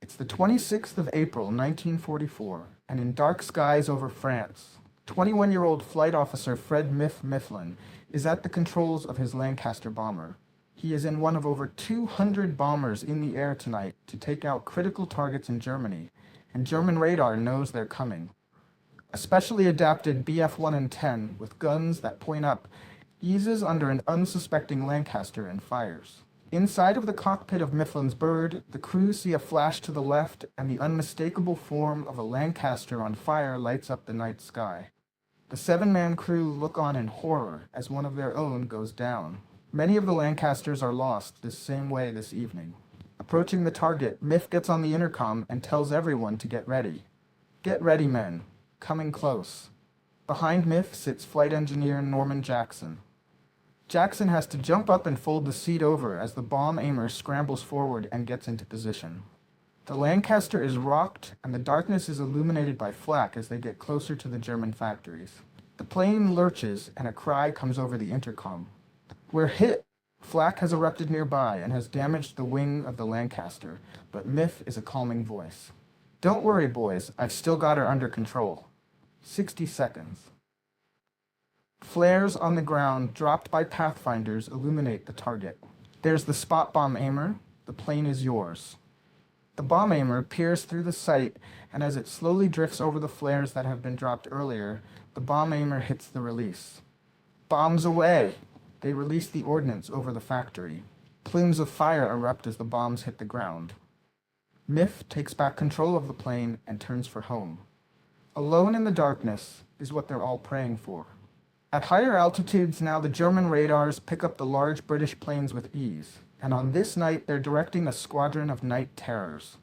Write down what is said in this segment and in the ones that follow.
It's the 26th of April, 1944, and in dark skies over France, 21-year-old flight officer Fred Mifflin is at the controls of his Lancaster bomber. He is in one of over 200 bombers in the air tonight to take out critical targets in Germany, and German radar knows they're coming. A specially adapted Bf-110 with guns that point up eases under an unsuspecting Lancaster and fires. Inside of the cockpit of Mifflin's bird, the crew see a flash to the left, and the unmistakable form of a Lancaster on fire lights up the night sky. The 7-man crew look on in horror as one of their own goes down. Many of the Lancasters are lost this same way this evening. Approaching the target, Miff gets on the intercom and tells everyone to get ready. Get ready, men. Coming close. Behind Miff sits flight engineer Norman Jackson. Jackson has to jump up and fold the seat over as the bomb aimer scrambles forward and gets into position. The Lancaster is rocked, and the darkness is illuminated by flak as they get closer to the German factories. The plane lurches, and a cry comes over the intercom. We're hit! Flak has erupted nearby and has damaged the wing of the Lancaster, but Miff is a calming voice. Don't worry, boys, I've still got her under control. 60 seconds. Flares on the ground dropped by pathfinders illuminate the target. There's the spot bomb aimer. The plane is yours. The bomb aimer peers through the sight, and as it slowly drifts over the flares that have been dropped earlier, the bomb aimer hits the release. Bombs away! They release the ordnance over the factory. Plumes of fire erupt as the bombs hit the ground. Miff takes back control of the plane and turns for home. Alone in the darkness is what they're all praying for. At higher altitudes now, the German radars pick up the large British planes with ease, and on this night they're directing a squadron of night terrors.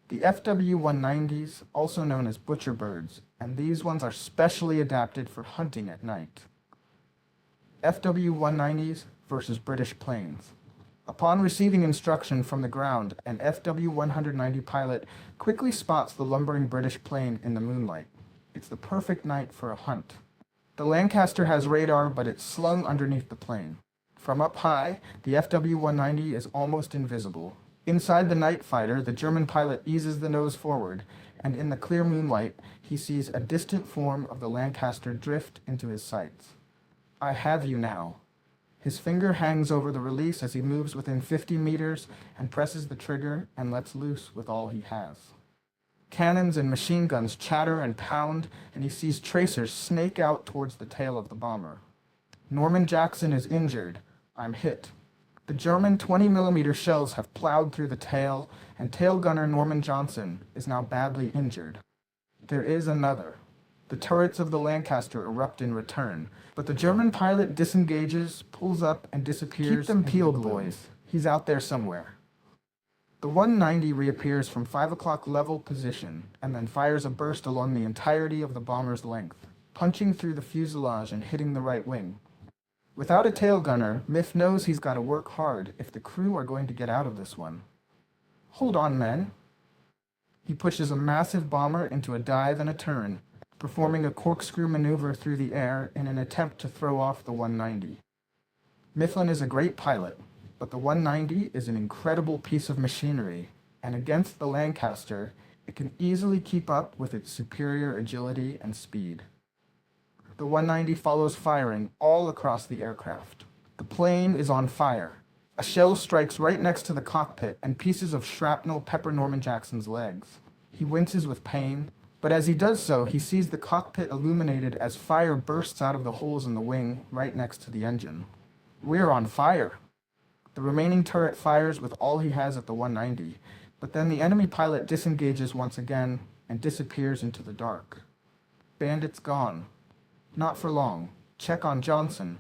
The FW-190s, also known as butcher birds, and these ones are specially adapted for hunting at night. FW-190s versus British planes. Upon receiving instruction from the ground, an FW-190 pilot quickly spots the lumbering British plane in the moonlight. It's the perfect night for a hunt. The Lancaster has radar, but it's slung underneath the plane. From up high, the FW-190 is almost invisible. Inside the night fighter, the German pilot eases the nose forward, and in the clear moonlight, he sees a distant form of the Lancaster drift into his sights. I have you now. His finger hangs over the release as he moves within 50 meters and presses the trigger and lets loose with all he has. Cannons and machine guns chatter and pound, and he sees tracers snake out towards the tail of the bomber. Norman Jackson is injured. I'm hit. The German 20mm shells have plowed through the tail, and tail gunner Norman Johnson is now badly injured. There is another. The turrets of the Lancaster erupt in return, but the German pilot disengages, pulls up, and disappears. Keep them peeled, boys. He's out there somewhere. The 190 reappears from 5 o'clock level position, and then fires a burst along the entirety of the bomber's length, punching through the fuselage and hitting the right wing. Without a tail gunner, Miff knows he's got to work hard if the crew are going to get out of this one. Hold on, men. He pushes a massive bomber into a dive and a turn, performing a corkscrew maneuver through the air in an attempt to throw off the 190. Mifflin is a great pilot, but the 190 is an incredible piece of machinery, and against the Lancaster, it can easily keep up with its superior agility and speed. The 190 follows firing all across the aircraft. The plane is on fire. A shell strikes right next to the cockpit, and pieces of shrapnel pepper Norman Jackson's legs. He winces with pain, but as he does so, he sees the cockpit illuminated as fire bursts out of the holes in the wing right next to the engine. We're on fire! The remaining turret fires with all he has at the 190, but then the enemy pilot disengages once again and disappears into the dark. Bandit's gone. Not for long. Check on Johnson.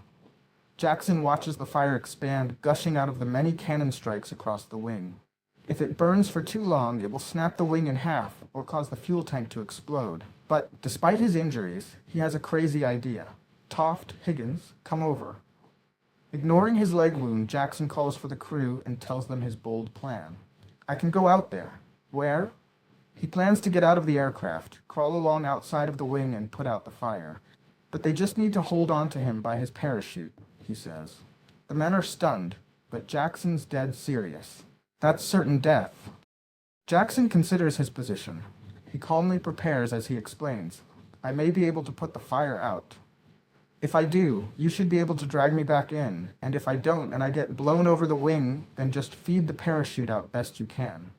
Jackson watches the fire expand, gushing out of the many cannon strikes across the wing. If it burns for too long, it will snap the wing in half or cause the fuel tank to explode. But despite his injuries, he has a crazy idea. Toft, Higgins, come over. Ignoring his leg wound, Jackson calls for the crew and tells them his bold plan. I can go out there. Where? He plans to get out of the aircraft, crawl along outside of the wing and put out the fire. But they just need to hold on to him by his parachute, he says. The men are stunned, but Jackson's dead serious. That's certain death. Jackson considers his position. He calmly prepares as he explains, I may be able to put the fire out. If I do, you should be able to drag me back in, and if I don't and I get blown over the wing, then just feed the parachute out best you can.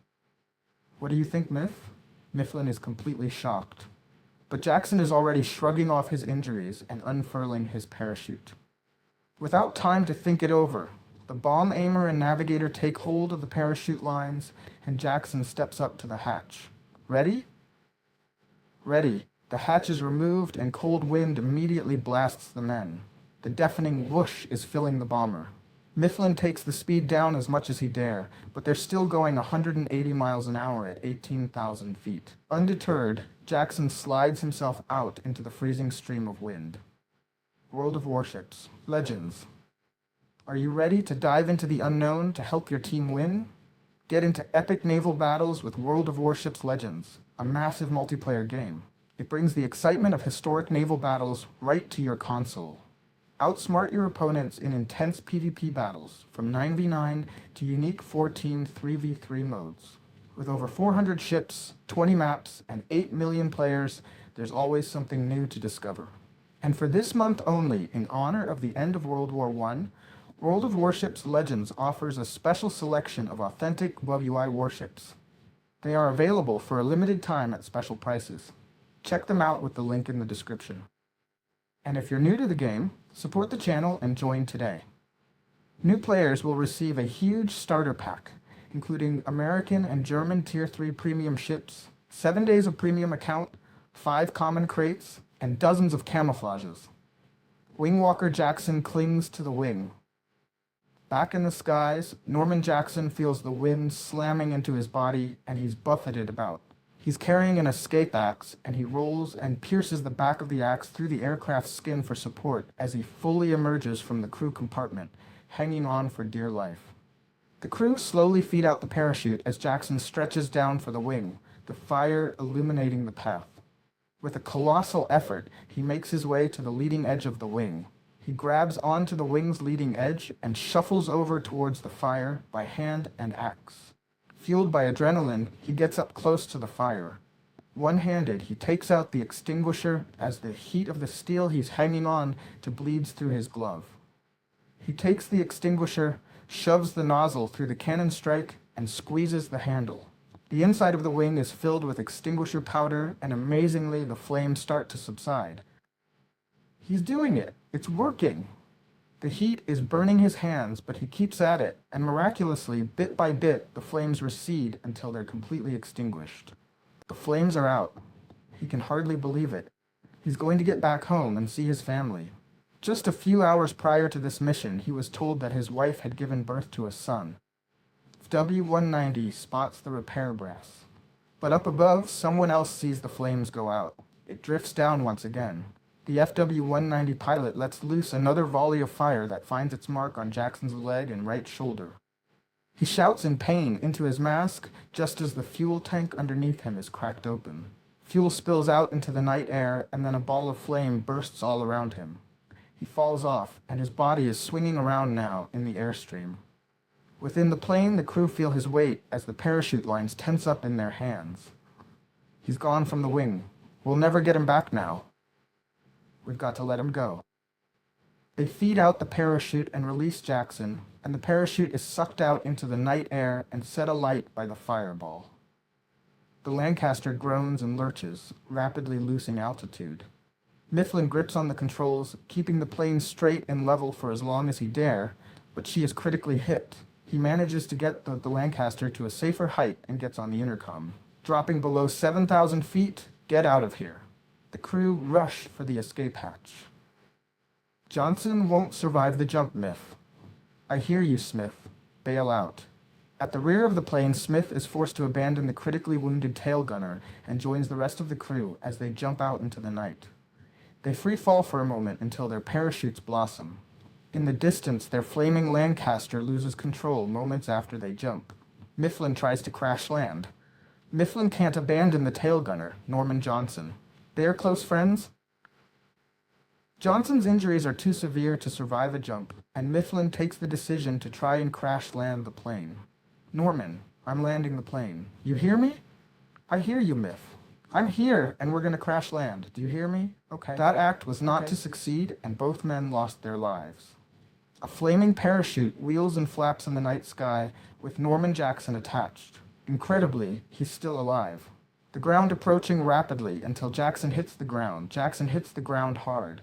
What do you think, Miff? Mifflin is completely shocked. But Jackson is already shrugging off his injuries and unfurling his parachute. Without time to think it over, the bomb aimer and navigator take hold of the parachute lines, and Jackson steps up to the hatch. Ready? Ready. The hatch is removed and cold wind immediately blasts the men. The deafening whoosh is filling the bomber. Mifflin takes the speed down as much as he dare, but they're still going 180 miles an hour at 18,000 feet. Undeterred, Jackson slides himself out into the freezing stream of wind. World of Warships. Legends. Are you ready to dive into the unknown to help your team win? Get into epic naval battles with World of Warships Legends, a massive multiplayer game. It brings the excitement of historic naval battles right to your console. Outsmart your opponents in intense PvP battles, from 9v9 to unique 4-team 3v3 modes. With over 400 ships, 20 maps, and 8 million players, there's always something new to discover. And for this month only, in honor of the end of World War I, World of Warships Legends offers a special selection of authentic WI warships. They are available for a limited time at special prices. Check them out with the link in the description. And if you're new to the game, support the channel and join today. New players will receive a huge starter pack, including American and German Tier 3 premium ships, 7 days of premium account, 5 common crates, and dozens of camouflages. Wingwalker Jackson clings to the wing. Back in the skies, Norman Jackson feels the wind slamming into his body and he's buffeted about. He's carrying an escape axe, and he rolls and pierces the back of the axe through the aircraft's skin for support as he fully emerges from the crew compartment, hanging on for dear life. The crew slowly feed out the parachute as Jackson stretches down for the wing, the fire illuminating the path. With a colossal effort, he makes his way to the leading edge of the wing. He grabs onto the wing's leading edge and shuffles over towards the fire by hand and axe. Fueled by adrenaline, he gets up close to the fire. One-handed, he takes out the extinguisher as the heat of the steel he's hanging on to bleeds through his glove. He takes the extinguisher, shoves the nozzle through the cannon strike, and squeezes the handle. The inside of the wing is filled with extinguisher powder, and amazingly, the flames start to subside. He's doing it! It's working! The heat is burning his hands, but he keeps at it, and miraculously, bit by bit, the flames recede until they're completely extinguished. The flames are out. He can hardly believe it. He's going to get back home and see his family. Just a few hours prior to this mission, he was told that his wife had given birth to a son. W-190 spots the repair brass. But up above, someone else sees the flames go out. It drifts down once again. The FW-190 pilot lets loose another volley of fire that finds its mark on Jackson's leg and right shoulder. He shouts in pain into his mask just as the fuel tank underneath him is cracked open. Fuel spills out into the night air, and then a ball of flame bursts all around him. He falls off, and his body is swinging around now in the airstream. Within the plane, the crew feel his weight as the parachute lines tense up in their hands. He's gone from the wing. We'll never get him back now. We've got to let him go. They feed out the parachute and release Jackson, and the parachute is sucked out into the night air and set alight by the fireball. The Lancaster groans and lurches, rapidly losing altitude. Mifflin grips on the controls, keeping the plane straight and level for as long as he dare, but she is critically hit. He manages to get the Lancaster to a safer height and gets on the intercom. Dropping below 7,000 feet, get out of here. The crew rush for the escape hatch. Johnson won't survive the jump, Miff. I hear you, Smith. Bail out. At the rear of the plane, Smith is forced to abandon the critically wounded tail gunner and joins the rest of the crew as they jump out into the night. They free fall for a moment until their parachutes blossom. In the distance, their flaming Lancaster loses control moments after they jump. Mifflin tries to crash land. Mifflin can't abandon the tail gunner, Norman Johnson. They are close friends. Johnson's injuries are too severe to survive a jump, and Mifflin takes the decision to try and crash land the plane. Norman, I'm landing the plane. You hear me? I hear you, Miff. I'm here, and we're gonna crash land. Do you hear me? Okay. That act was not to succeed, and both men lost their lives. A flaming parachute wheels and flaps in the night sky with Norman Jackson attached. Incredibly, he's still alive. The ground approaching rapidly until Jackson hits the ground. Jackson hits the ground hard.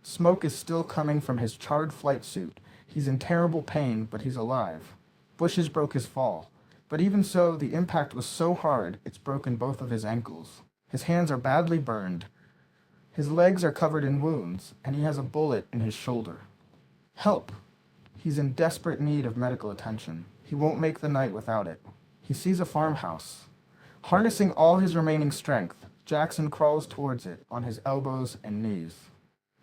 Smoke is still coming from his charred flight suit. He's in terrible pain, but he's alive. Bushes broke his fall. But even so, the impact was so hard, it's broken both of his ankles. His hands are badly burned. His legs are covered in wounds, and he has a bullet in his shoulder. Help! He's in desperate need of medical attention. He won't make the night without it. He sees a farmhouse. Harnessing all his remaining strength, Jackson crawls towards it on his elbows and knees.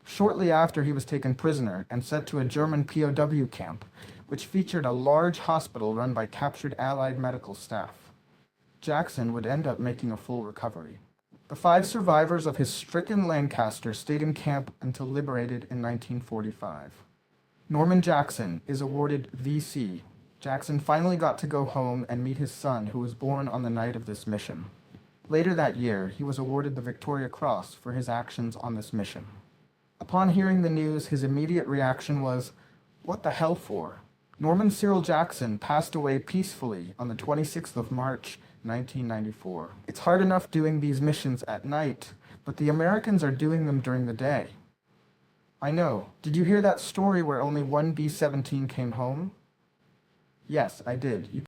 Shortly after, he was taken prisoner and sent to a German POW camp, which featured a large hospital run by captured Allied medical staff. Jackson would end up making a full recovery. The 5 survivors of his stricken Lancaster stayed in camp until liberated in 1945. Norman Jackson is awarded VC. Jackson finally got to go home and meet his son, who was born on the night of this mission. Later that year, he was awarded the Victoria Cross for his actions on this mission. Upon hearing the news, his immediate reaction was, "What the hell for?" Norman Cyril Jackson passed away peacefully on the 26th of March, 1994. It's hard enough doing these missions at night, but the Americans are doing them during the day. I know. Did you hear that story where only one B-17 came home? Yes, I did. You